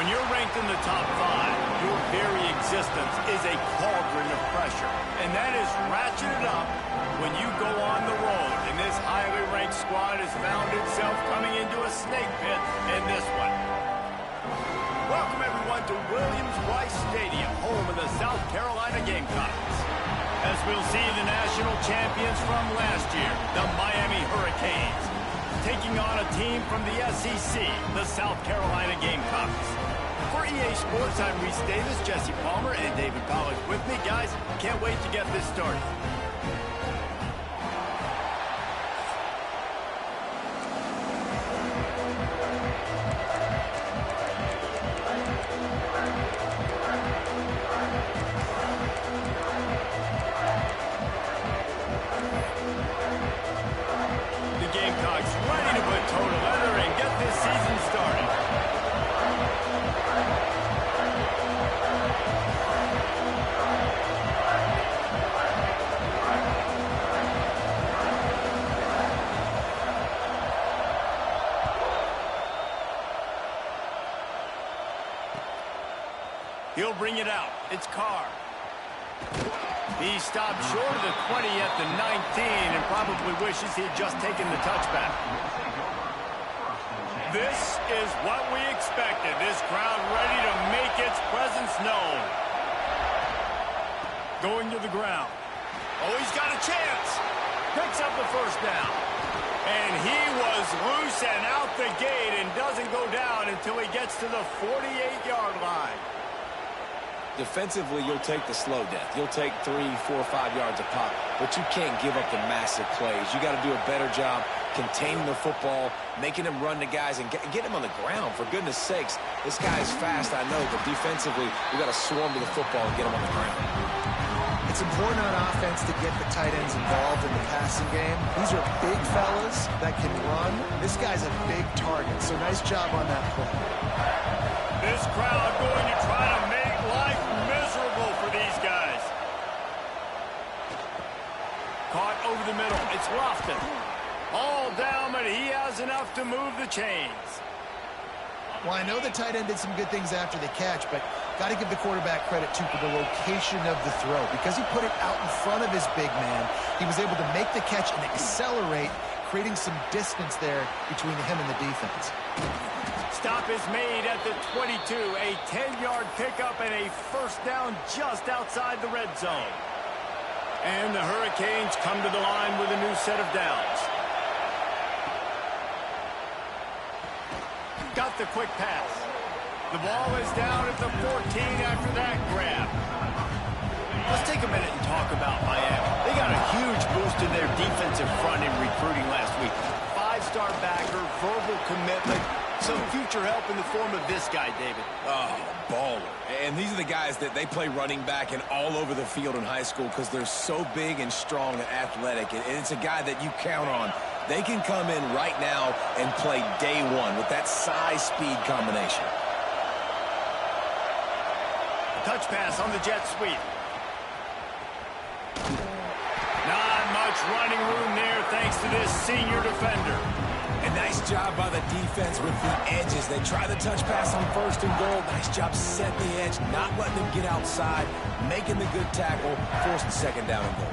When you're ranked in the top 5, your very existence is a cauldron of pressure. And that is ratcheted up when you go on the road. And this highly ranked squad has found itself coming into a snake pit in this one. Welcome, everyone, to Williams-Brice Stadium, home of the South Carolina Gamecocks. As we'll see, the national champions from last year, the Miami Hurricanes, taking on a team from the SEC, the South Carolina Gamecocks. For EA Sports, I'm Reese Davis, Jesse Palmer, and David Pollack with me. Guys, can't wait to get this started. He'll bring it out. It's Carr. He stopped short of the 20 at the 19 and probably wishes he'd just taken the touchback. This is what we expected. This crowd ready to make its presence known. Going to the ground. Oh, he's got a chance. Picks up the first down. And he was loose and out the gate and doesn't go down until he gets to the 48-yard line. Defensively, you'll take the slow death. You'll take 3, 4, 5 yards a pop, but you can't give up the massive plays. You got to do a better job containing the football, making him run the guys, and get him on the ground. For goodness sakes, this guy is fast, I know, but defensively, we got to swarm to the football and get him on the ground. It's important on offense to get the tight ends involved in the passing game. These are big fellas that can run. This guy's a big target, so nice job on that play. This crowd going to try to make life miserable for these guys. Caught over the middle. It's Lofton. All down, but he has enough to move the chains. Well, I know the tight end did some good things after the catch, but got to give the quarterback credit, too, for the location of the throw. Because he put it out in front of his big man, he was able to make the catch and accelerate, creating some distance there between him and the defense. Stop is made at the 22. A 10-yard pickup and a first down just outside the red zone. And the Hurricanes come to the line with a new set of downs. Got the quick pass. The ball is down at the 14 after that grab. Let's take a minute and talk about Miami. They got a huge boost in their defensive front in recruiting last week. 5-star backer, verbal commitment, some future help in the form of this guy, David. Oh, baller. And these are the guys that they play running back and all over the field in high school because they're so big and strong and athletic. And it's a guy that you count on. They can come in right now and play day one with that size-speed combination. Touch pass on the jet sweep. Not much running room there thanks to this senior defender. And nice job by the defense with the edges. They try the touch pass on 1st and goal. Nice job setting the edge, not letting them get outside, making the good tackle, forced the 2nd down and goal.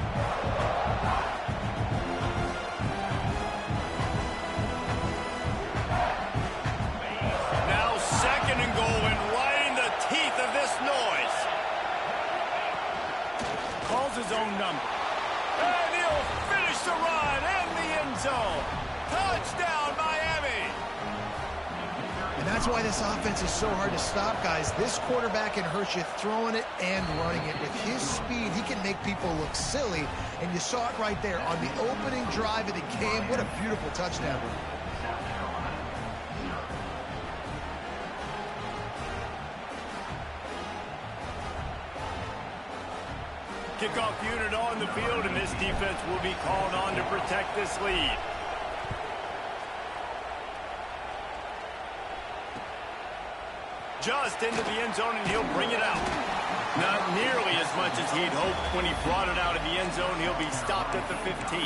Now 2nd and goal and right in the teeth of this noise. Calls his own number. And he'll finish the run in the end zone. Touchdown, Miami! And that's why this offense is so hard to stop, guys. This quarterback in Hershey throwing it and running it. With his speed, he can make people look silly. And you saw it right there on the opening drive of the game. What a beautiful touchdown. Kickoff unit on the field, and this defense will be called on to protect this lead. Just into the end zone, and he'll bring it out. Not nearly as much as he'd hoped when he brought it out of the end zone. He'll be stopped at the 15.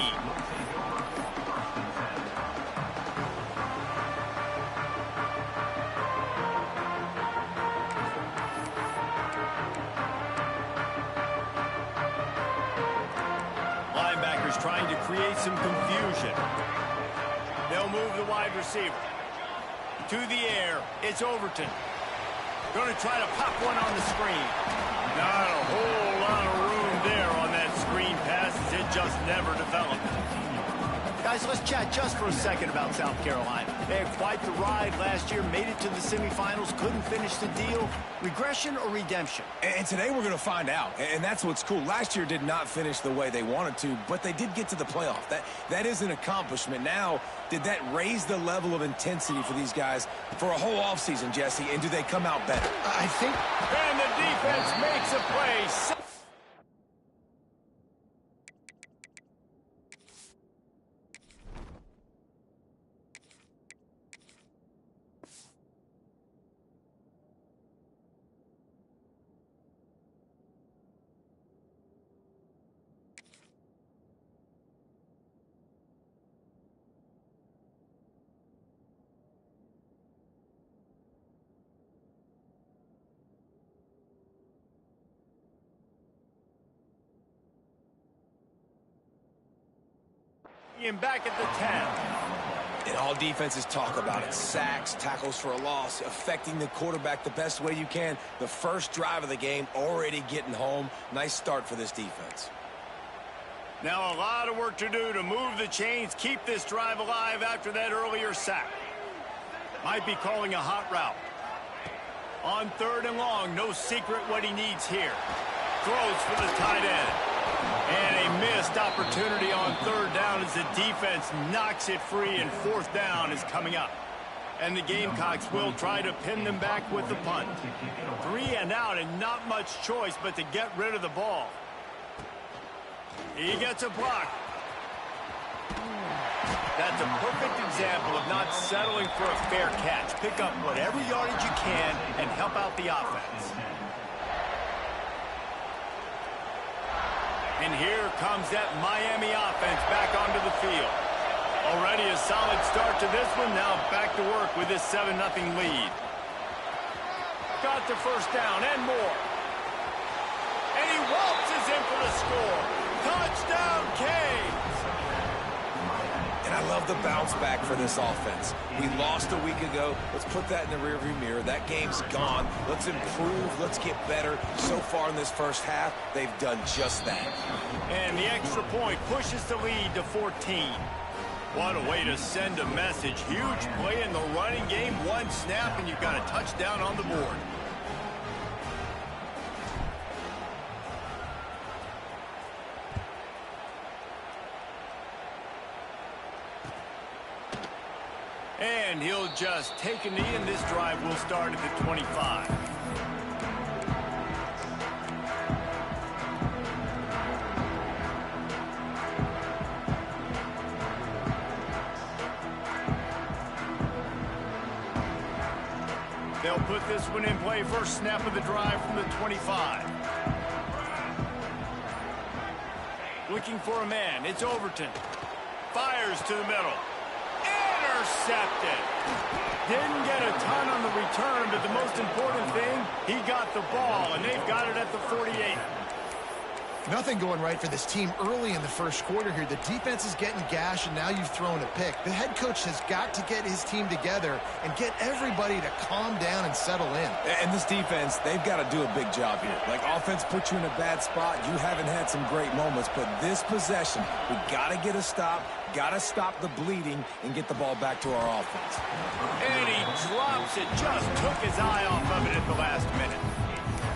trying to create some confusion. They'll move the wide receiver. To the air, it's Overton. Going to try to pop one on the screen. Not a whole lot of room there on that screen pass as it just never developed. Guys, let's chat just for a second about South Carolina. They had quite the ride last year, made it to the semifinals, couldn't finish the deal. Regression or redemption? And today we're going to find out, and that's what's cool. Last year did not finish the way they wanted to, but they did get to the playoff. That is an accomplishment. Now, did that raise the level of intensity for these guys for a whole offseason, Jesse, and do they come out better? I think... And the defense makes a play. Back at the 10. And all defenses talk about it. Sacks, tackles for a loss, affecting the quarterback the best way you can. The first drive of the game, already getting home. Nice start for this defense. Now a lot of work to do to move the chains, keep this drive alive after that earlier sack. Might be calling a hot route. On 3rd and long, no secret what he needs here. Throws for the tight end. And a missed opportunity on 3rd down as the defense knocks it free, and 4th down is coming up. And the Gamecocks will try to pin them back with the punt. 3 and out, and not much choice but to get rid of the ball. He gets a block. That's a perfect example of not settling for a fair catch. Pick up whatever yardage you can and help out the offense. And here comes that Miami offense back onto the field. Already a solid start to this one. Now back to work with this 7-0 lead. Got the first down and more. And he waltzes in for the score. Touchdown, Canes! And I love the bounce back for this offense. We lost a week ago. Let's put that in the rearview mirror. That game's gone. Let's improve. Let's get better. So far in this first half, they've done just that. And the extra point pushes the lead to 14. What a way to send a message. Huge play in the running game. One snap, and you've got a touchdown on the board. And he'll just take a knee, and this drive will start at the 25. They'll put this one in play. First snap of the drive from the 25. Looking for a man. It's Overton. Fires to the middle. Intercepted. Didn't get a ton on the return, but the most important thing, he got the ball, and they've got it at the 48. Nothing going right for this team early in the first quarter here. The defense is getting gashed, and now you've thrown a pick. The head coach has got to get his team together and get everybody to calm down and settle in. And this defense, they've got to do a big job here. Like, offense puts you in a bad spot. You haven't had some great moments, but this possession, we got to get a stop, got to stop the bleeding, and get the ball back to our offense. And he drops it. Just took his eye off of it at the last minute.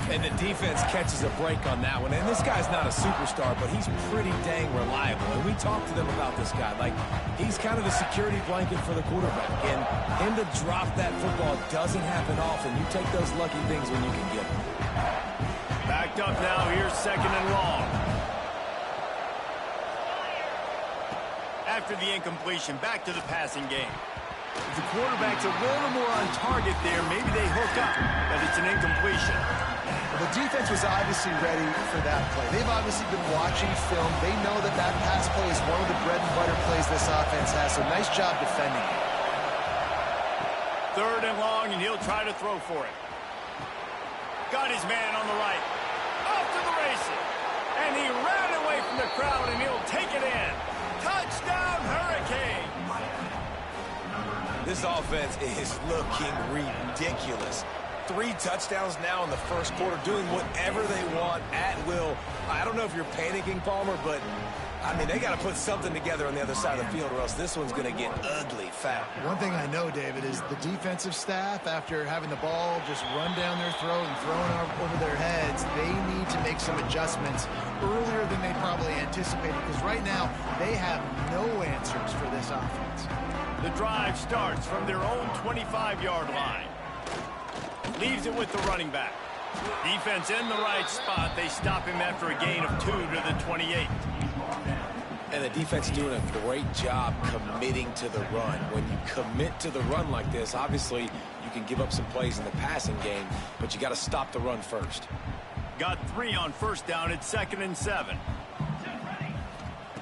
And the defense catches a break on that one. And this guy's not a superstar, but he's pretty dang reliable. And we talked to them about this guy. Like, he's kind of the security blanket for the quarterback. And him to drop that football doesn't happen often. You take those lucky things when you can get them. Backed up now. Here's 2nd and long. After the incompletion, back to the passing game. If the quarterback's a little more on target there, maybe they hook up, but it's an incompletion. Well, the defense was obviously ready for that play. They've obviously been watching film. They know that that pass play is one of the bread and butter plays this offense has, so nice job defending it. 3rd and long, and he'll try to throw for it. Got his man on the right. Off to the races. And he ran away from the crowd, and he'll take it in. Touchdown, Hurricane! This offense is looking ridiculous. 3 touchdowns now in the first quarter, doing whatever they want at will. I don't know if you're panicking, Palmer, but, I mean, they got to put something together on the other side of the field or else this one's going to get ugly fast. One thing I know, David, is the defensive staff, after having the ball just run down their throat and thrown over their heads, they need to make some adjustments earlier than they probably anticipated, because right now they have no answers for this offense. The drive starts from their own 25-yard line. Leaves it with the running back. Defense in the right spot. They stop him after a gain of 2 to the 28. And the defense is doing a great job committing to the run. When you commit to the run like this, obviously you can give up some plays in the passing game, but you got to stop the run first. Got 3 on first down. It's 2nd and 7.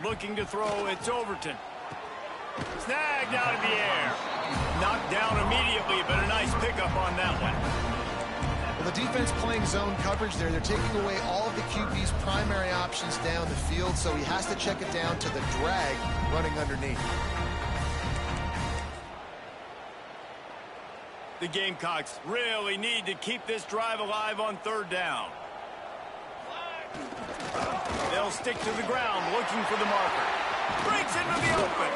Looking to throw. It's Overton. Snagged out of the air. Knocked down immediately, but a nice pickup on that one. Well, the defense playing zone coverage there. They're taking away all of the QB's primary options down the field, so he has to check it down to the drag running underneath. The Gamecocks really need to keep this drive alive on 3rd down. They'll stick to the ground looking for the marker. Breaks into the open.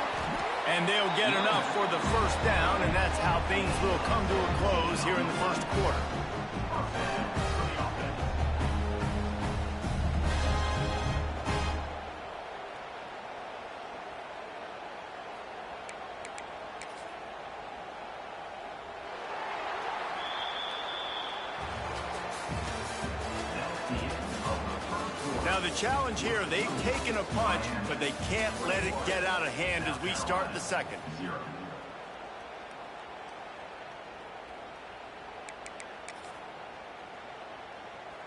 And they'll get enough for the first down, and that's how things will come to a close here in the first quarter. Now the challenge here, they've taken a punch, but they can't let it get out of hand as we start the second.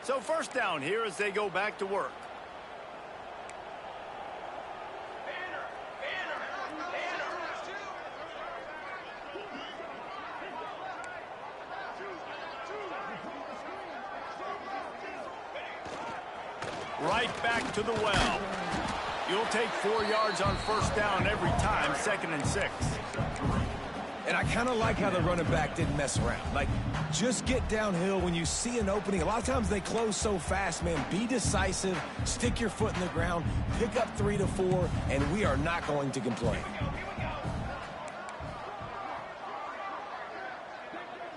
So first down here as they go back to work. Right back to the well. You'll take 4 yards on first down every time, 2nd and 6. And I kind of like how the running back didn't mess around. Like, just get downhill when you see an opening. A lot of times they close so fast, man. Be decisive, stick your foot in the ground, pick up 3 to 4, and we are not going to complain.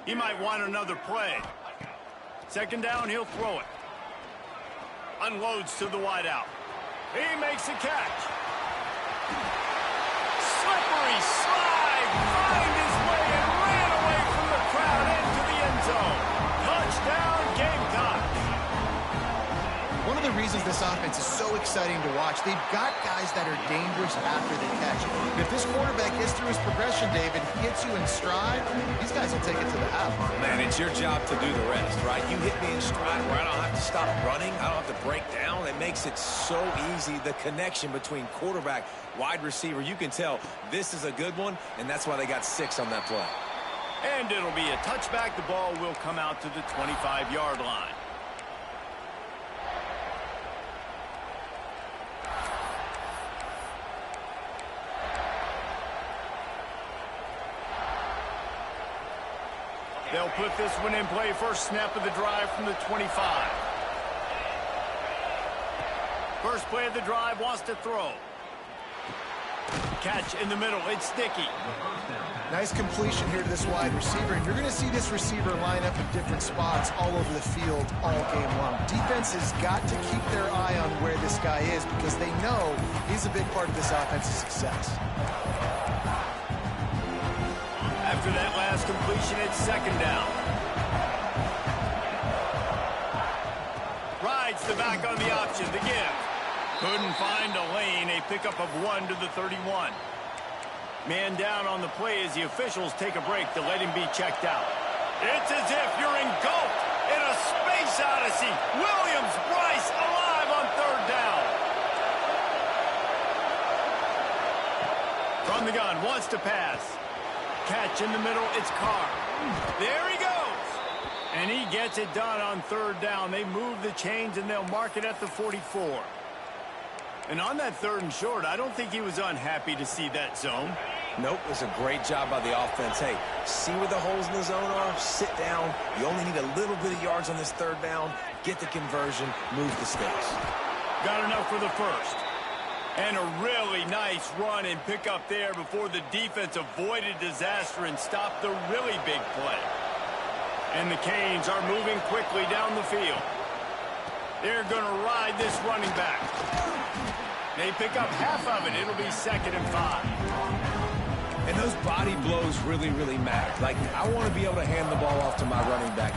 He might want another play. 2nd down, he'll throw it. Unloads to the wideout. He makes a catch. Slippery slide. Find his way and ran away from the crowd into the end zone. Touchdown, Gamecocks. One of the reasons this offense is so exciting to watch, they've got guys that are dangerous after they catch it. If this quarterback gets through his progression, David, hits you in stride, these guys will take it to the house. Man, it's your job to do the rest, right? You hit me in stride where I don't have to stop running. I don't have to break down. It makes it so easy. The connection between quarterback, wide receiver, you can tell this is a good one, and that's why they got 6 on that play. And it'll be a touchback. The ball will come out to the 25-yard line. They'll put this one in play. First snap of the drive from the 25. First play of the drive, wants to throw. Catch in the middle. It's Sticky. Nice completion here to this wide receiver. And you're going to see this receiver line up in different spots all over the field all game long. Defense has got to keep their eye on where this guy is because they know he's a big part of this offense's success. After that last completion, it's 2nd down. Rides the back on the option to give. Couldn't find a lane. A pickup of 1 to the 31. Man down on the play as the officials take a break to let him be checked out. It's as if you're engulfed in a space odyssey. Williams-Brice alive on 3rd down. From the gun, wants to pass. Catch in the middle, it's Carr. There he goes. And he gets it done on third down. They move the chains, and they'll mark it at the 44. And on that 3rd and short, I don't think he was unhappy to see that zone. Nope, it was a great job by the offense. Hey, see where the holes in the zone are? Sit down. You only need a little bit of yards on this 3rd down. Get the conversion. Move the sticks. Got enough for the first. And a really nice run and pick up there before the defense avoided disaster and stopped the really big play. And the Canes are moving quickly down the field. They're going to ride this running back. They pick up half of it. It'll be 2nd and 5. And those body blows really, really matter. Like, I want to be able to hand the ball off to my running back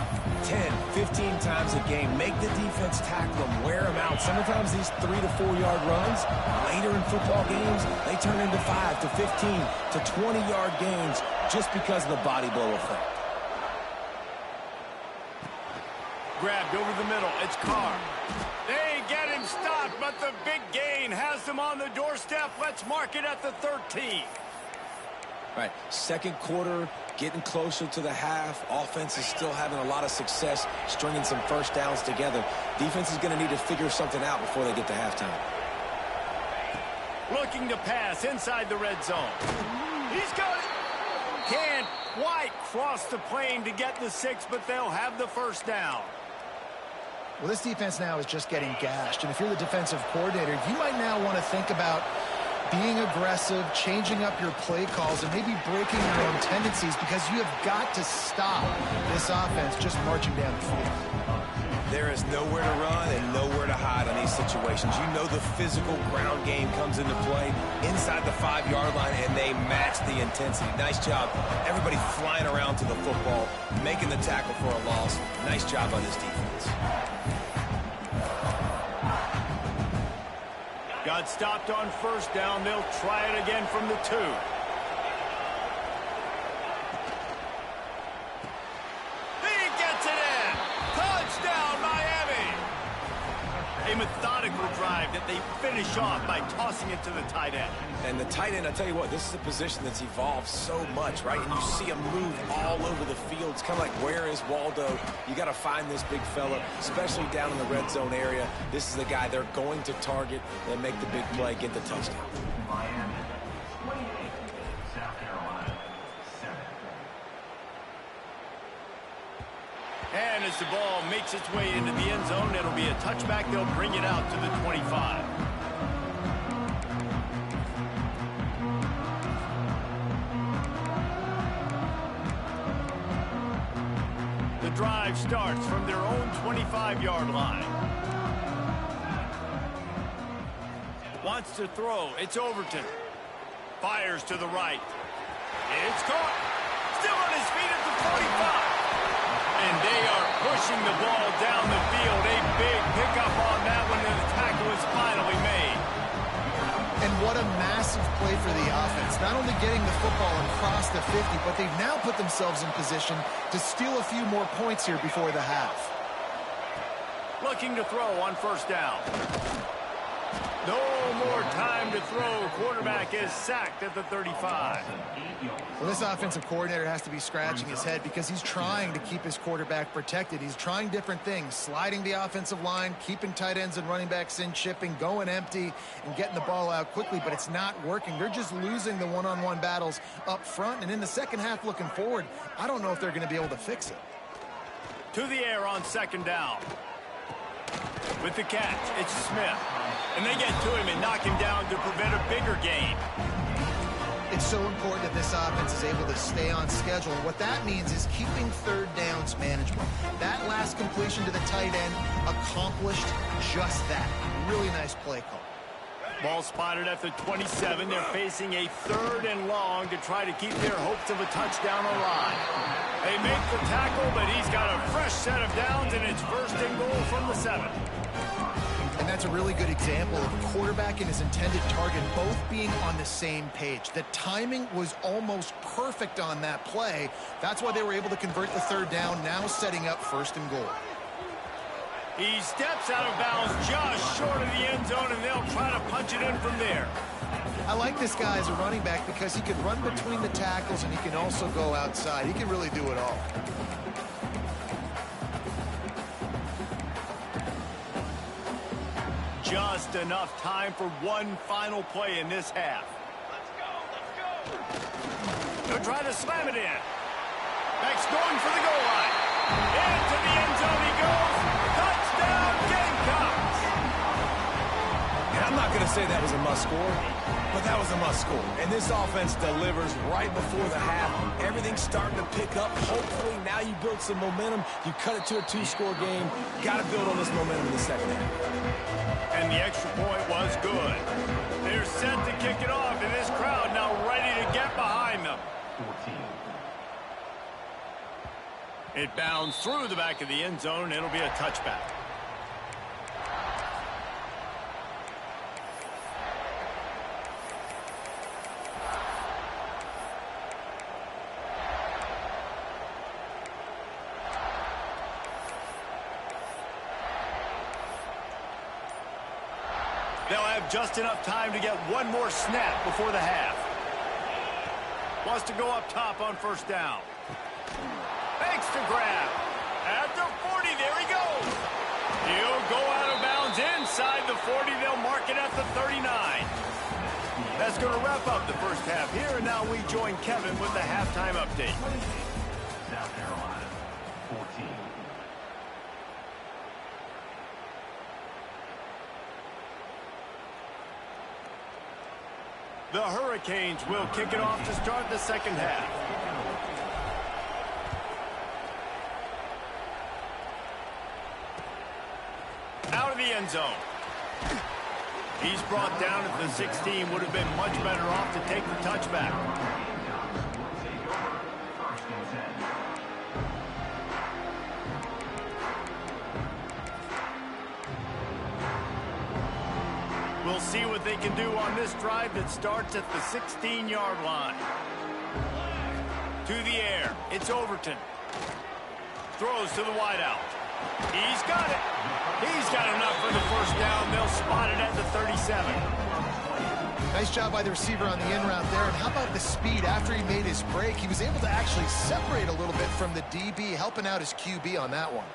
10, 15 times a game. Make the defense tackle them, wear them out. Sometimes these 3 to 4 yard runs, later in football games, they turn into 5 to 15 to 20 yard gains just because of the body blow effect. Grabbed over the middle. It's Carr. They get him stopped, but the big gain has them on the doorstep. Let's mark it at the 13. Right, 2nd quarter, getting closer to the half. Offense is still having a lot of success stringing some 1st downs together. Defense is going to need to figure something out before they get to halftime. Looking to pass inside the red zone. He's got it. Can't quite cross the plane to get the 6, but they'll have the 1st down. Well, this defense now is just getting gashed. And if you're the defensive coordinator, you might now want to think about being aggressive, changing up your play calls, and maybe breaking your own tendencies because you have got to stop this offense just marching down the field. There is nowhere to run and nowhere to hide on these situations. You know the physical ground game comes into play inside the 5 yard line, and they match the intensity. Nice job. Everybody flying around to the football, making the tackle for a loss. Nice job on this defense. Got stopped on 1st down. They'll try it again from the 2. He gets it in. Touchdown, Miami. A methodical drive that they finish off by tossing it to the tight end. And the tight end, I tell you what, this is a position that's evolved so much, right? And you see him move all over the field. It's kind of like, where is Waldo? You got to find this big fella, especially down in the red zone area. This is the guy they're going to target and make the big play, get the touchdown. And as the ball makes its way into the end zone, it'll be a touchback. They'll bring it out to the 25. The drive starts from their own 25-yard line. Wants to throw. It's Overton. Fires to the right. It's caught. Still on his feet at the 45. And they are pushing the ball down the field. A big pickup on that one, and the tackle is finally made. And what a massive play for the offense. Not only getting the football across the 50, but they've now put themselves in position to steal a few more points here before the half. Looking to throw on 1st down. No more time to throw. Quarterback is sacked at the 35. Well, this offensive coordinator has to be scratching his head because he's trying to keep his quarterback protected. He's trying different things, sliding the offensive line, keeping tight ends and running backs in, chipping, going empty, and getting the ball out quickly, but it's not working. They're just losing the one-on-one battles up front, and in the second half looking forward, I don't know if they're going to be able to fix it. To the air on 2nd down. With the catch, it's Smith. And they get to him and knock him down to prevent a bigger gain. It's so important that this offense is able to stay on schedule. And what that means is keeping 3rd downs manageable. That last completion to the tight end accomplished just that. Really nice play call. Ball spotted at the 27. They're facing a 3rd and long to try to keep their hopes of a touchdown alive. They make the tackle, but he's got a fresh set of downs, and it's 1st and goal from the 7. And that's a really good example of a quarterback and his intended target both being on the same page. The timing was almost perfect on that play. That's why they were able to convert the 3rd down, now setting up 1st and goal. He steps out of bounds just short of the end zone, and they'll try to punch it in from there. I like this guy as a running back because he can run between the tackles and he can also go outside. He can really do it all. just enough time for one final play in this half. They'll try to slam it in. Max going for the goal line. Into the end zone he goes. Touchdown, Gamecocks! And I'm not going to say that was a must-score, but that was a must-score. And this offense delivers right before the half. Everything's starting to pick up. Hopefully, now you build some momentum. You cut it to a 2-score game. Got to build on this momentum in the second half. And the extra point was good. They're set to kick it off, and this crowd now ready to get behind them. 14. It bounced through the back of the end zone. It'll be a touchback. They'll have just enough time to get one more snap before the half. Wants to go up top on first down. Thanks to grab. At the 40, there he goes. He'll go out of bounds inside the 40. They'll mark it at the 39. That's going to wrap up the first half here, and now we join Kevin with the halftime update. South Carolina, 14. The Hurricanes will kick it off to start the second half. Out of the end zone. He's brought down at the 16. Would have been much better off to take the touchback. We'll see what they can do on this drive that starts at the 16-yard line. To the air. It's Overton. Throws to the wideout. He's got it. He's got enough for the first down. They'll spot it at the 37. Nice job by the receiver on the in route there. And how about the speed after he made his break? He was able to actually separate a little bit from the DB, helping out his QB on that one.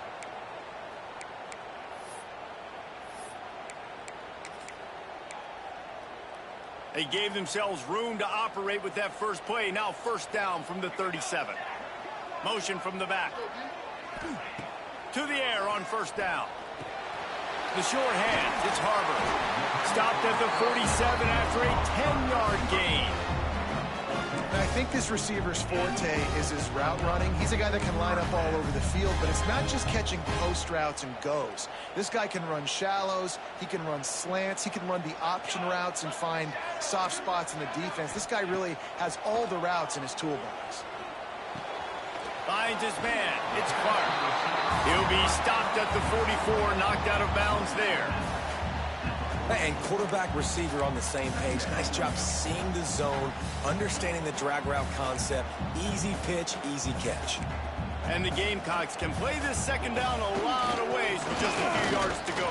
They gave themselves room to operate with that first play. Now first down from the 37. Motion from the back. To the air on first down. The short hands. It's Harbor. Stopped at the 47 after a 10-yard gain. And I think this receiver's forte is his route running. He's a guy that can line up all over the field, but it's not just catching post routes and goes. This guy can run shallows, he can run slants, he can run the option routes and find soft spots in the defense. This guy really has all the routes in his toolbox. Finds his man. It's Clark. He'll be stopped at the 44, knocked out of bounds there. And quarterback receiver on the same page. Nice job seeing the zone, understanding the drag route concept. Easy pitch, easy catch. And the Gamecocks can play this second down a lot of ways with just a few yards to go.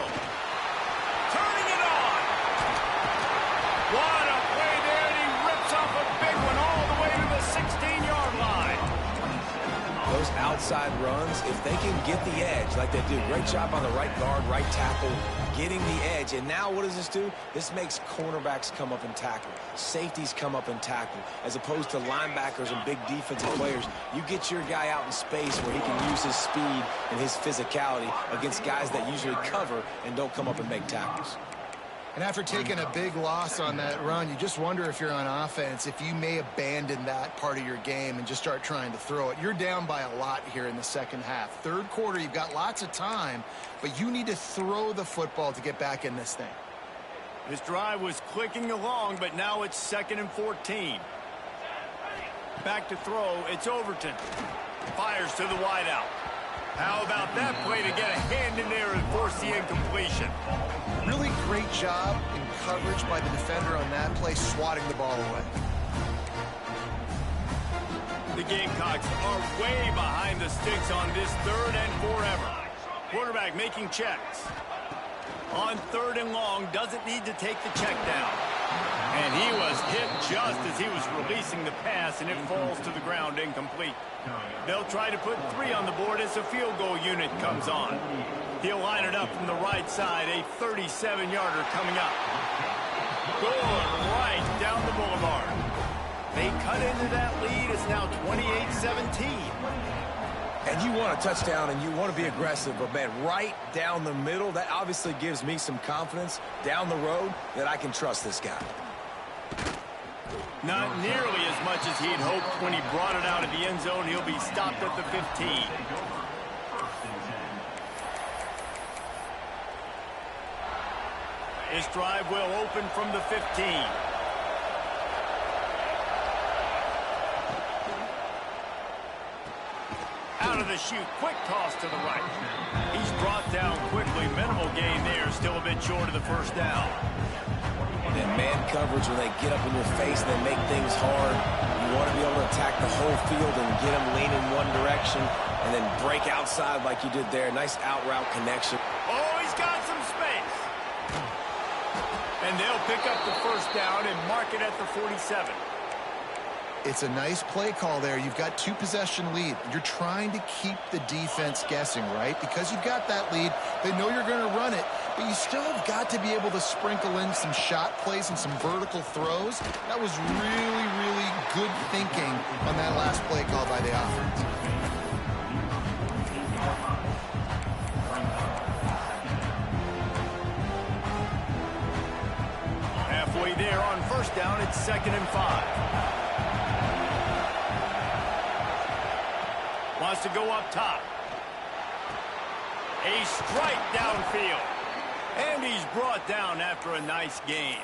Turning it on. What a play there, and he rips off a big one all the way to the 16-yard line. Those outside runs, if they can get the edge like they do, great job on the right guard, right tackle, getting the edge. And now what does this do? This makes cornerbacks come up and tackle. Safeties come up and tackle. As opposed to linebackers and big defensive players, you get your guy out in space where he can use his speed and his physicality against guys that usually cover and don't come up and make tackles. And after taking a big loss on that run, you just wonder if you're on offense, if you may abandon that part of your game and just start trying to throw it. You're down by a lot here in the second half. Third quarter, you've got lots of time, but you need to throw the football to get back in this thing. This drive was clicking along, but now it's 2nd and 14. Back to throw, it's Overton. Fires to the wideout. How about that play to get a hand in there and force the incompletion? Really great job in coverage by the defender on that play, swatting the ball away. The Gamecocks are way behind the sticks on this 3rd and forever. Quarterback making checks. On 3rd and long, doesn't need to take the check down. And he was hit just as he was releasing the pass, and it falls to the ground incomplete. They'll try to put 3 on the board as a field goal unit comes on. He'll line it up from the right side, a 37-yarder coming up. Going right down the boulevard. They cut into that lead. It's now 28-17. And you want a touchdown and you want to be aggressive, but man, right down the middle, that obviously gives me some confidence down the road that I can trust this guy. Not nearly as much as he'd hoped when he brought it out of the end zone. He'll be stopped at the 15. This drive will open from the 15. Out of the chute, quick toss to the right. He's brought down quickly. Minimal gain there, still a bit short of the first down. And man coverage, when they get up in your face and they make things hard, you want to be able to attack the whole field and get them leaning one direction and then break outside like you did there. Nice out route connection. Oh, he's got some space. And they'll pick up the first down and mark it at the 47. It's a nice play call there. You've got 2-possession lead. You're trying to keep the defense guessing, right? Because you've got that lead. They know you're going to run it, but you still have got to be able to sprinkle in some shot plays and some vertical throws. That was really, really good thinking on that last play call by the offense. Halfway there on first down, it's 2nd and 5. Wants to go up top. A strike downfield. And he's brought down after a nice gain.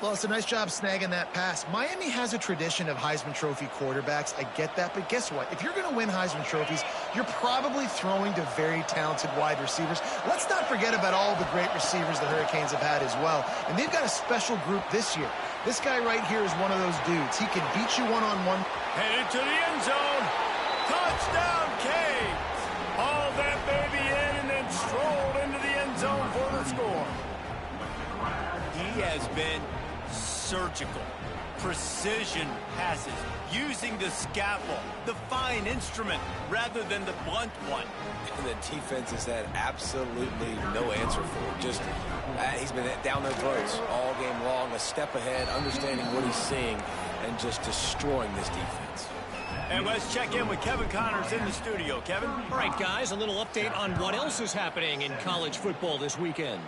Well, it's a nice job snagging that pass. Miami has a tradition of Heisman Trophy quarterbacks. I get that, but guess what? If you're going to win Heisman Trophies, you're probably throwing to very talented wide receivers. Let's not forget about all the great receivers the Hurricanes have had as well. And they've got a special group this year. This guy right here is one of those dudes. He can beat you one-on-one. Headed to the end zone. Touchdown, Canes! Hauled that baby in and then strolled into the end zone for the score. He has been surgical. Precision passes, using the scalpel, the fine instrument, rather than the blunt one. And the defense has had absolutely no answer for him. Just, he's been down their throats all game long, a step ahead, understanding what he's seeing, and just destroying this defense. And let's check in with Kevin Connors in the studio. Kevin? All right, guys, a little update on what else is happening in college football this weekend.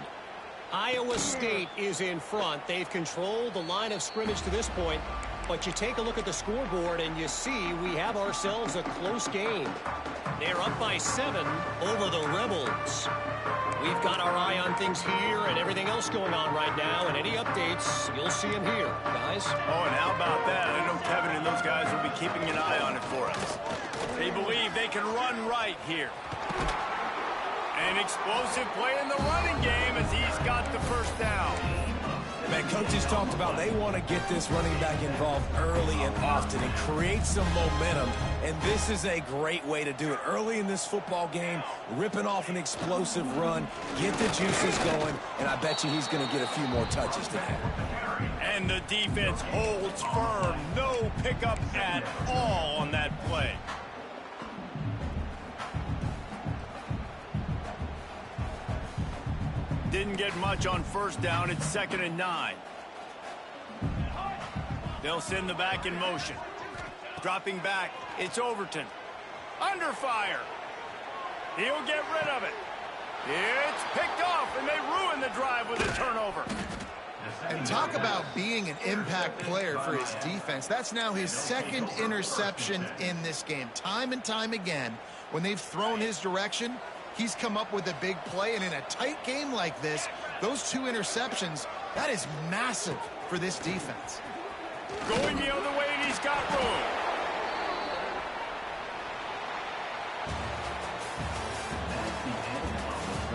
Iowa State is in front. They've controlled the line of scrimmage to this point, but you take a look at the scoreboard and you see we have ourselves a close game. They're up by 7 over the Rebels. We've got our eye on things here and everything else going on right now, and any updates, you'll see them here, guys. Oh, and how about that? I know Kevin and those guys will be keeping an eye on it for us. They believe they can run right here. An explosive play in the running game as he's got the first down. Man, coaches talked about they want to get this running back involved early and often and create some momentum, and this is a great way to do it. Early in this football game, ripping off an explosive run, get the juices going, and I bet you he's going to get a few more touches today. And the defense holds firm. No pickup at all on that play. Didn't get much on first down. It's 2nd and 9. They'll send the back in motion. Dropping back, it's Overton. Under fire. He'll get rid of it. It's picked off, and they ruin the drive with a turnover. And talk about being an impact player for his defense. That's now his 2nd interception in this game. Time and time again, when they've thrown his direction, he's come up with a big play, and in a tight game like this, those 2 interceptions, that is massive for this defense. Going the other way, and he's got room.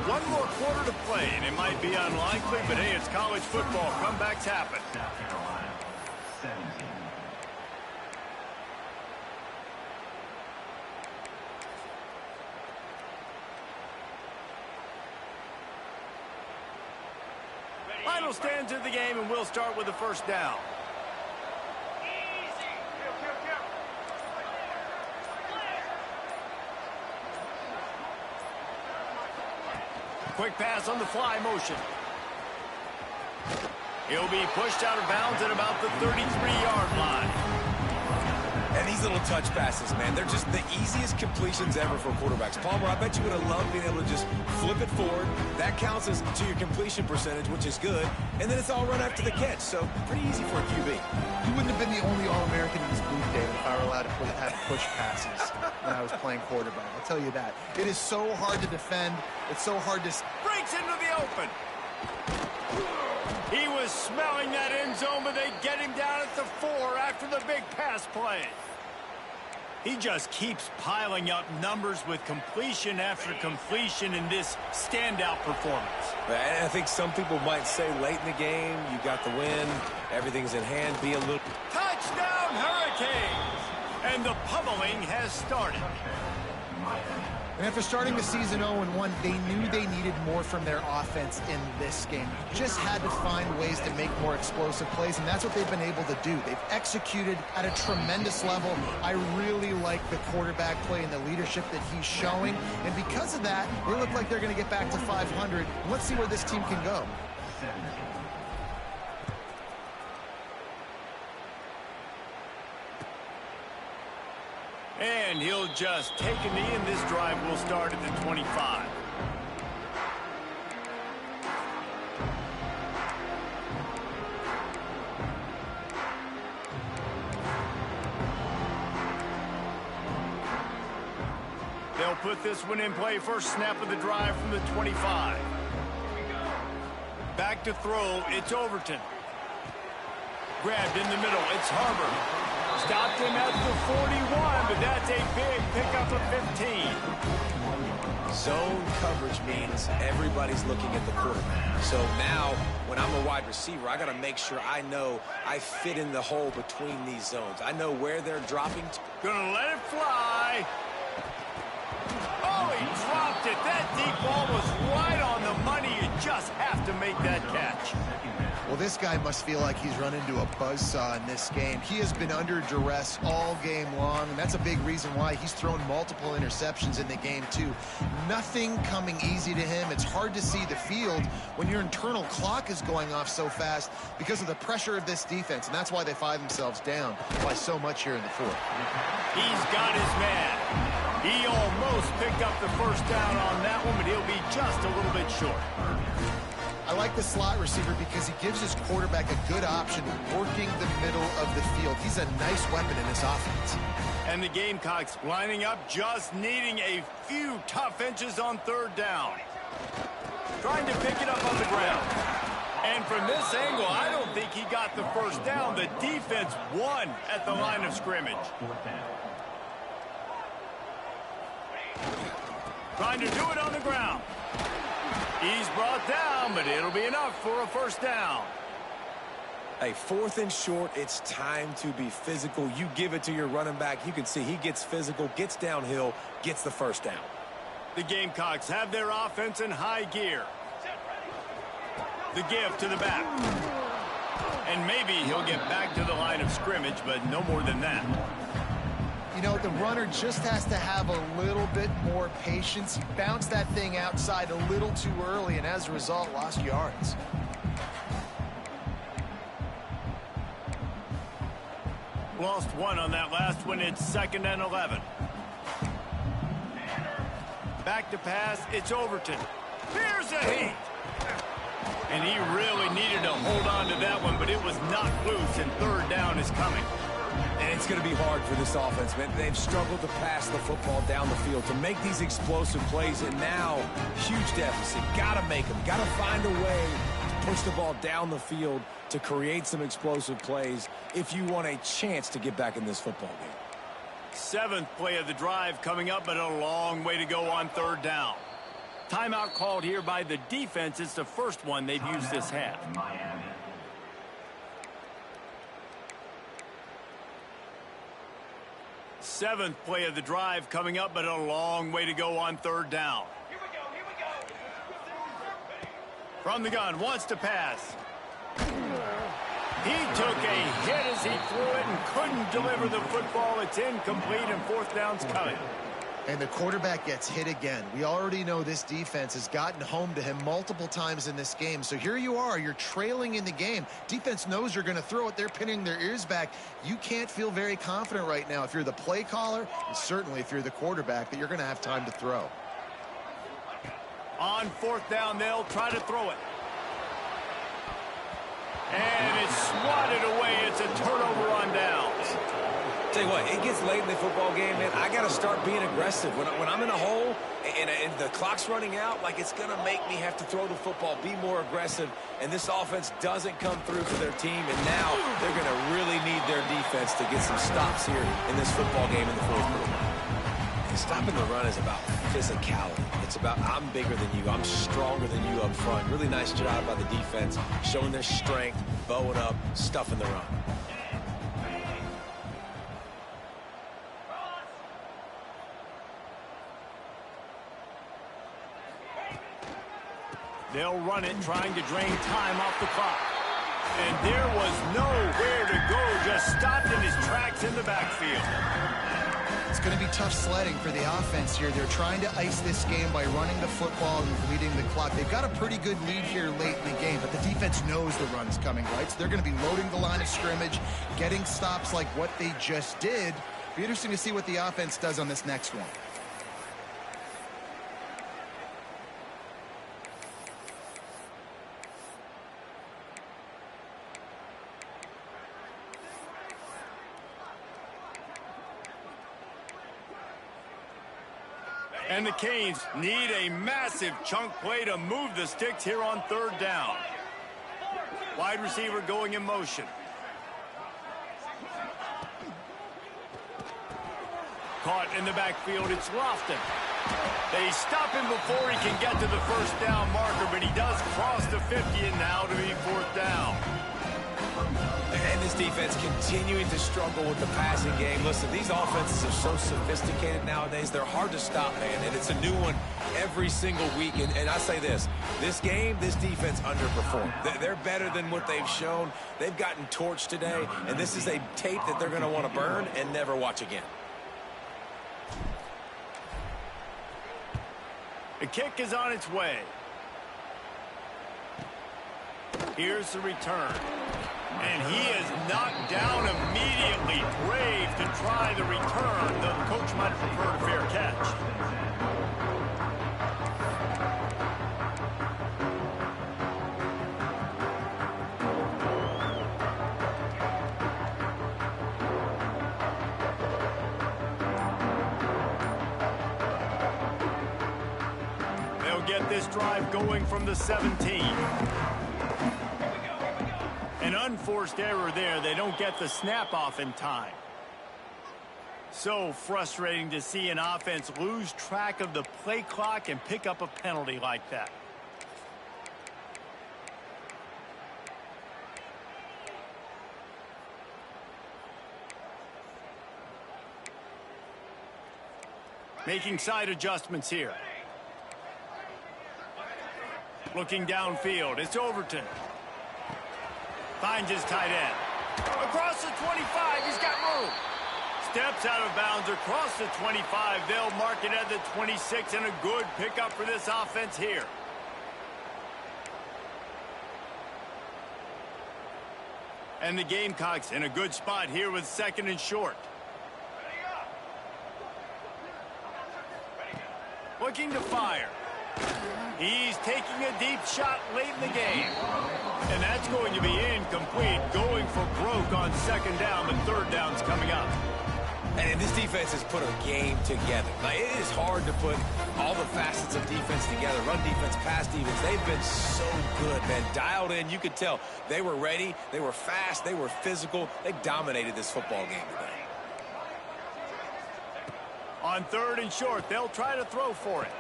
One more quarter to play, and it might be unlikely, but hey, it's college football. Comebacks happen. South Carolina, 17. Final stands of the game, and we'll start with the first down. Quick pass on the fly motion. He'll be pushed out of bounds at about the 33-yard line. And these little touch passes, man, they're just the easiest completions ever for quarterbacks. Palmer, I bet you would have loved being able to just flip it forward. That counts as to your completion percentage, which is good. And then it's all run after the catch, so pretty easy for a QB. You wouldn't have been the only All-American in this booth, David, if I were allowed to have push passes when I was playing quarterback. I'll tell you that. It is so hard to defend. It's so hard to... Breaks into the open. He was smelling that end zone, but they get him down at the 4 after the big pass play. He just keeps piling up numbers with completion after completion in this standout performance. I think some people might say late in the game, you got the win, everything's in hand, be a little... Touchdown, Hurricanes! And the pummeling has started. And after starting the season 0-1, they knew they needed more from their offense in this game. Just had to find ways to make more explosive plays, and that's what they've been able to do. They've executed at a tremendous level. I really like the quarterback play and the leadership that he's showing. And because of that, they look like they're going to get back to 500. Let's see where this team can go. And he'll just take a knee, and this drive will start at the 25. They'll put this one in play. First snap of the drive from the 25. Back to throw. It's Overton. Grabbed in the middle. It's Harbor. Stopped him at the 41, but that's a big pickup of 15. Zone coverage means everybody's looking at the quarterback. So now, when I'm a wide receiver, I got to make sure I know I fit in the hole between these zones. I know where they're dropping to. Gonna let it fly. Oh, he dropped it. That deep ball was right on the money. You just have to make that catch. Well, this guy must feel like he's run into a buzzsaw in this game. He has been under duress all game long, and that's a big reason why he's thrown multiple interceptions in the game, too. Nothing coming easy to him. It's hard to see the field when your internal clock is going off so fast because of the pressure of this defense, and that's why they find themselves down by so much here in the fourth. He's got his man. He almost picked up the first down on that one, but he'll be just a little bit short. I like the slot receiver because he gives his quarterback a good option working the middle of the field. He's a nice weapon in this offense. And the Gamecocks lining up, just needing a few tough inches on third down. Trying to pick it up on the ground. And from this angle, I don't think he got the first down. The defense won at the line of scrimmage. Trying to do it on the ground. He's brought down, but it'll be enough for a first down. Hey, 4th and short, it's time to be physical. You give it to your running back. You can see he gets physical, gets downhill, gets the first down. The Gamecocks have their offense in high gear. The give to the back. And maybe he'll get back to the line of scrimmage, but no more than that. You know, the runner just has to have a little bit more patience. He bounced that thing outside a little too early, and as a result, lost yards. Lost one on that last one. It's 2nd and 11. Back to pass. It's Overton. Here's a heat. And he really needed to hold on to that one, but it was knocked loose, and third down is coming. And it's going to be hard for this offense, man. They've struggled to pass the football down the field, to make these explosive plays, and now, huge deficit. Got to make them. Got to find a way to push the ball down the field to create some explosive plays if you want a chance to get back in this football game. 7th play of the drive coming up, but a long way to go on third down. Timeout called here by the defense. It's the first one they've used this half. Miami. 7th play of the drive coming up, but a long way to go on third down. From the gun, wants to pass. He took a hit as he threw it and couldn't deliver the football. It's incomplete, and fourth down's coming. And the quarterback gets hit again. We already know this defense has gotten home to him multiple times in this game. So here you are, you're trailing in the game. Defense knows you're going to throw it. They're pinning their ears back. You can't feel very confident right now if you're the play caller, and certainly if you're the quarterback, that you're going to have time to throw. On fourth down, they'll try to throw it. And it's swatted away. It's a turnover on downs. Tell you what, it gets late in the football game, man. I got to start being aggressive. When I'm in a hole and the clock's running out, like, it's going to make me have to throw the football, be more aggressive. And this offense doesn't come through for their team. And now they're going to really need their defense to get some stops here in this football game in the fourth quarter. And stopping the run is about physicality. It's about I'm bigger than you. I'm stronger than you up front. Really nice job by the defense, showing their strength, bowing up, stuffing the run. They'll run it, trying to drain time off the clock. And there was nowhere to go, just stopped in his tracks in the backfield. It's going to be tough sledding for the offense here. They're trying to ice this game by running the football and leading the clock. They've got a pretty good lead here late in the game, but the defense knows the run's coming, right? So they're going to be loading the line of scrimmage, getting stops like what they just did. Be interesting to see what the offense does on this next one. And the Canes need a massive chunk play to move the sticks here on third down. Wide receiver going in motion. Caught in the backfield, it's Lofton. They stop him before he can get to the first down marker, but he does cross the 50 and now to be fourth down. And this defense continuing to struggle with the passing game. Listen, these offenses are so sophisticated nowadays. They're hard to stop, man, and it's a new one every single week. And I say this game, this defense underperformed. They're better than what they've shown. They've gotten torched today, and this is a tape that they're going to want to burn and never watch again. The kick is on its way. Here's the return. And he is knocked down immediately. Brave to try the return. The coach might have preferred a fair catch. They'll get this drive going from the 17. An unforced error there. They don't get the snap off in time. So frustrating to see an offense lose track of the play clock and pick up a penalty like that. Making side adjustments here. Looking downfield. It's Overton. Finds his tight end. Across the 25, he's got room. Steps out of bounds across the 25. They'll mark it at the 26, and a good pickup for this offense here. And the Gamecocks in a good spot here with second and short. Looking to fire. He's taking a deep shot late in the game. And that's going to be incomplete. Going for broke on second down, but third down's coming up. And this defense has put a game together. Now, it is hard to put all the facets of defense together. Run defense, pass defense. They've been so good, man. Dialed in. You could tell they were ready. They were fast. They were physical. They dominated this football game today. On third and short, they'll try to throw for it.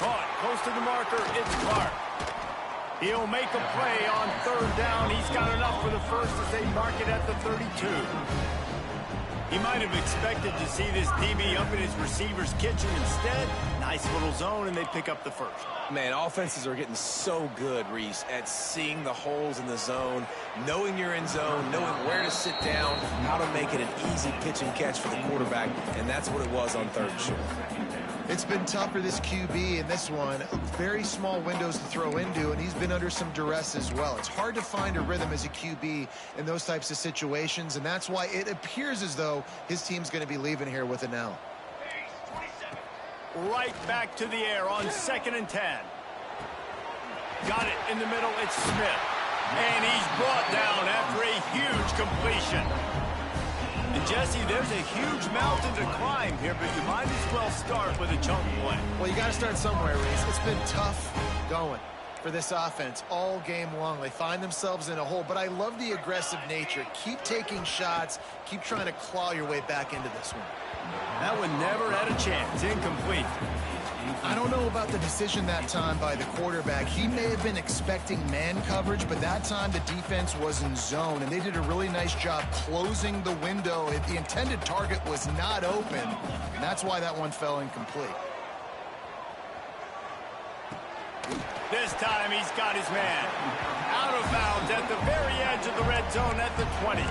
Caught close to the marker. It's Clark. He'll make a play on third down. He's got enough for the first as they mark it at the 32. He might have expected to see this DB up in his receiver's kitchen. Instead, nice little zone, and they pick up the first. Man, offenses are getting so good, Reese, at seeing the holes in the zone, knowing you're in zone, knowing where to sit down, how to make it an easy pitch and catch for the quarterback, and that's what it was on 3rd and short. It's been tough for this QB in this one. Very small windows to throw into, and he's been under some duress as well. It's hard to find a rhythm as a QB in those types of situations, and that's why it appears as though his team's going to be leaving here with an L. Right back to the air on 2nd and 10. Got it in the middle. It's Smith. And he's brought down after a huge completion. And, Jesse, there's a huge mountain to climb here, but you might as well start with a chunk play. Well, you got to start somewhere, Reese. It's been tough going for this offense all game long. They find themselves in a hole, but I love the aggressive nature. Keep taking shots. Keep trying to claw your way back into this one. That one never had a chance. Incomplete. I don't know about the decision that time by the quarterback. He may have been expecting man coverage, but that time the defense was in zone, and they did a really nice job closing the window. The intended target was not open, and that's why that one fell incomplete. This time he's got his man. Out of bounds at the very edge of the red zone at the 20.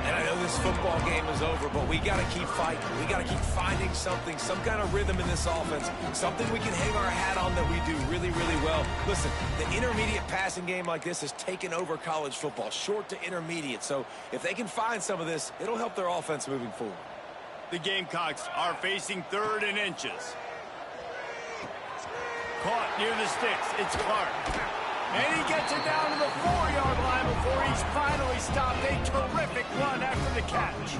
And I know this football game is over, but we got to keep fighting. We got to keep finding something, some kind of rhythm in this offense, something we can hang our hat on that we do really, really well. Listen, the intermediate passing game like this has taken over college football, short to intermediate. So if they can find some of this, it'll help their offense moving forward. The Gamecocks are facing 3rd and inches. Caught near the sticks. It's Clark. And he gets it down to the 4-yard line before he's finally stopped. A terrific run after the catch.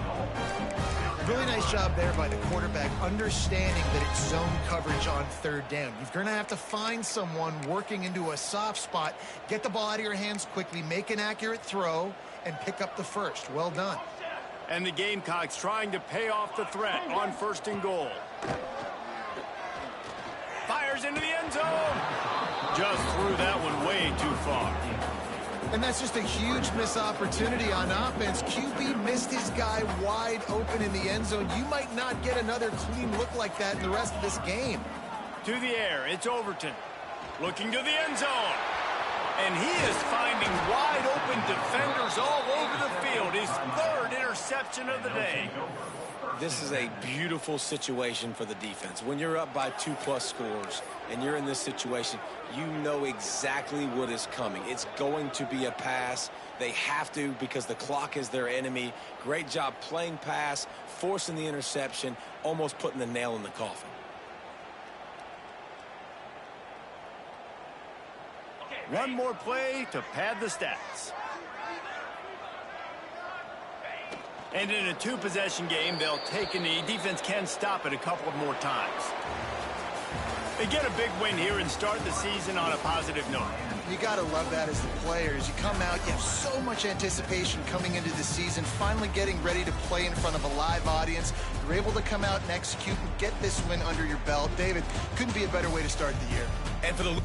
Really nice job there by the quarterback, understanding that it's zone coverage on 3rd down. You're going to have to find someone working into a soft spot, get the ball out of your hands quickly, make an accurate throw, and pick up the first. Well done. And the Gamecocks trying to pay off the threat on 1st and goal. Fires into the end zone. Just threw that one way too far. And that's just a huge missed opportunity on offense. QB missed his guy wide open in the end zone. You might not get another clean look like that in the rest of this game. To the air, it's Overton. Looking to the end zone. And he is finding wide open defenders all over the field. His 3rd interception of the day. This is a beautiful situation for the defense. When you're up by 2+ scores and you're in this situation, you know exactly what is coming. It's going to be a pass. They have to because the clock is their enemy. Great job playing pass, forcing the interception, almost putting the nail in the coffin. One more play to pad the stats. And in a 2-possession game, they'll take a knee. Defense can stop it a couple of more times. They get a big win here and start the season on a positive note. You got to love that as the players. You come out, you have so much anticipation coming into the season, finally getting ready to play in front of a live audience. You're able to come out and execute and get this win under your belt. David, couldn't be a better way to start the year. And for the